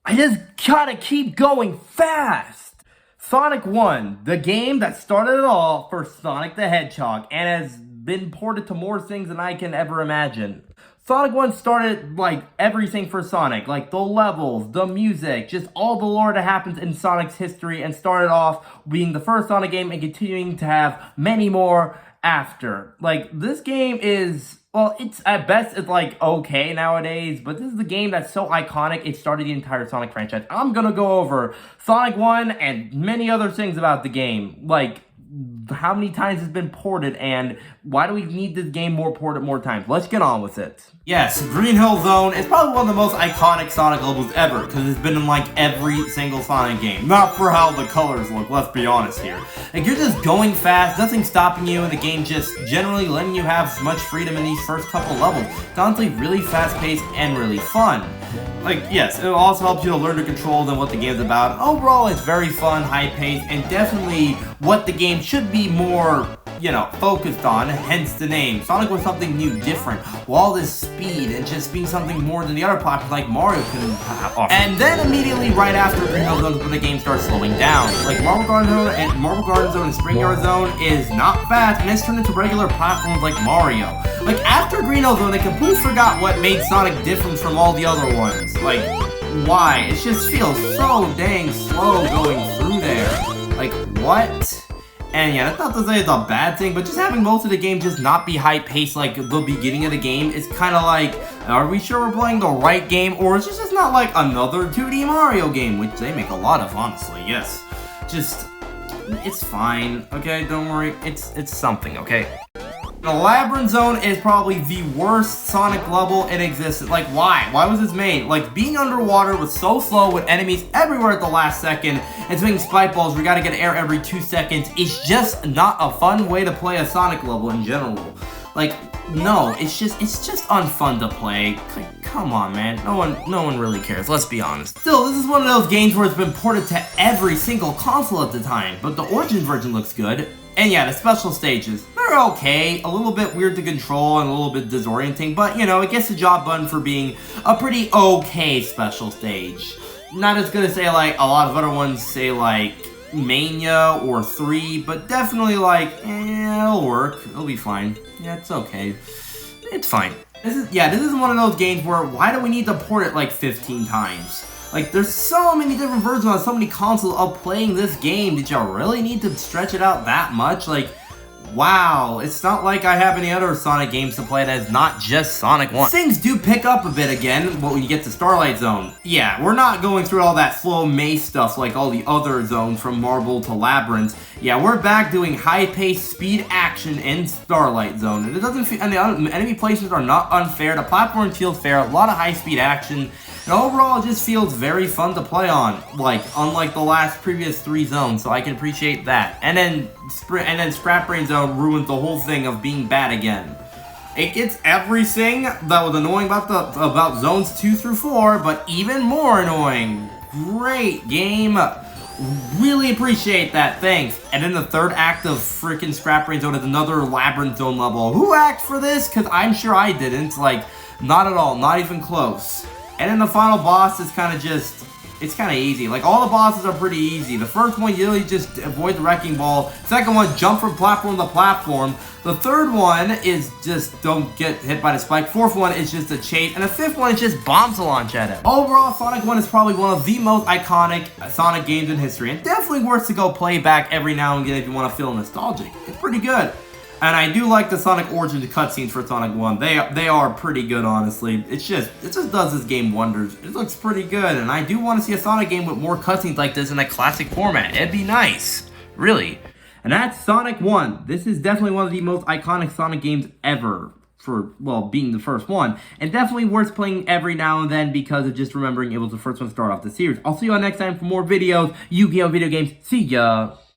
I just gotta keep going fast. Sonic 1, the game that started it all for Sonic the Hedgehog and has been ported to more things than I can ever imagine. Sonic 1 started, like, everything for Sonic. Like, the levels, the music, just all the lore that happens in Sonic's history, and started off being the first Sonic game and continuing to have many more after. Like, this game is, well, it's, at best, it's, like, okay nowadays, but this is the game that's so iconic, it started the entire Sonic franchise. I'm gonna go over Sonic 1 and many other things about the game. Like, how many times it's been ported, and why do we need this game ported more times? Let's get on with it. Yes, Green Hill Zone is probably one of the most iconic Sonic levels ever, because it's been in like every single Sonic game. Not for how the colors look, let's be honest here. Like, you're just going fast, nothing stopping you, and the game just generally letting you have as much freedom in these first couple levels. It's honestly really fast-paced and really fun. Like, yes, it also helps you to learn to control than what the game's about. Overall, it's very fun, high-paced, and definitely what the game should be more, you know, focused on, hence the name. Sonic was something new, different, with all this speed and just being something more than the other platforms like Mario can offer. And then immediately right after Green Hill Zone is when the game starts slowing down. Like Marble Garden Zone and Spring Yard Zone is not fast, and it's turned into regular platforms like Mario. Like, after Green Hill Zone, they completely forgot what made Sonic different from all the other ones. Like, why? It just feels so dang slow going through there. Like, what? And yeah, that's not to say it's a bad thing, but just having most of the game just not be high-paced like the beginning of the game is kind of like, are we sure we're playing the right game, or is this just not like another 2D Mario game, which they make a lot of, honestly, yes. Just, it's fine, okay, don't worry, it's something, okay? The Labyrinth Zone is probably the worst Sonic level in existence. Like, why? Why was this made? Like, being underwater was so slow with enemies everywhere at the last second, and swinging spike balls, we gotta get air every 2 seconds. It's just not a fun way to play a Sonic level in general. Like, no, it's just unfun to play. Like, come on, man. No one really cares, let's be honest. Still, this is one of those games where it's been ported to every single console at the time, but the Origin version looks good. And yeah, the special stages, they're okay, a little bit weird to control and a little bit disorienting, but you know, it gets the job done for being a pretty okay special stage. Not as good as, say, like, a lot of other ones, say, like, Mania or 3, but definitely, like, it'll work, it'll be fine. Yeah, it's okay. It's fine. This is one of those games where, why do we need to port it, like, 15 times? Like, there's so many different versions on so many consoles of playing this game. Did y'all really need to stretch it out that much? Like, wow. It's not like I have any other Sonic games to play that is not just Sonic 1. Things do pick up a bit again when you get to Starlight Zone. Yeah, we're not going through all that slow maze stuff like all the other zones from Marble to Labyrinth. Yeah, we're back doing high-paced speed action in Starlight Zone. And it doesn't feel, and the enemy placements are not unfair. The platform feels fair, a lot of high-speed action. And overall, it just feels very fun to play on, like, unlike the last previous 3 zones, so I can appreciate that. And then Scrap Brain Zone ruins the whole thing of being bad again. It gets everything that was annoying about zones 2 through 4, but even more annoying. Great game. Really appreciate that, thanks. And then the third act of freaking Scrap Brain Zone is another Labyrinth Zone level. Who asked for this? Because I'm sure I didn't. Like, not at all, not even close. And then the final boss is kind of just, it's kind of easy. Like, all the bosses are pretty easy. The first one, you really just avoid the Wrecking Ball. Second one, jump from platform to platform. The third one is just don't get hit by the spike. Fourth one is just a chase. And the fifth one is just bombs to launch at it. Overall, Sonic 1 is probably one of the most iconic Sonic games in history. And definitely worth to go play back every now and again if you want to feel nostalgic. It's pretty good. And I do like the Sonic Origins cutscenes for Sonic 1. They are pretty good, honestly. It just does this game wonders. It looks pretty good, and I do want to see a Sonic game with more cutscenes like this in a classic format. It'd be nice. Really. And that's Sonic 1. This is definitely one of the most iconic Sonic games ever. For, well, being the first one. And definitely worth playing every now and then because of just remembering it was the first one to start off the series. I'll see you all next time for more videos. Yu-Gi-Oh! Video games. See ya!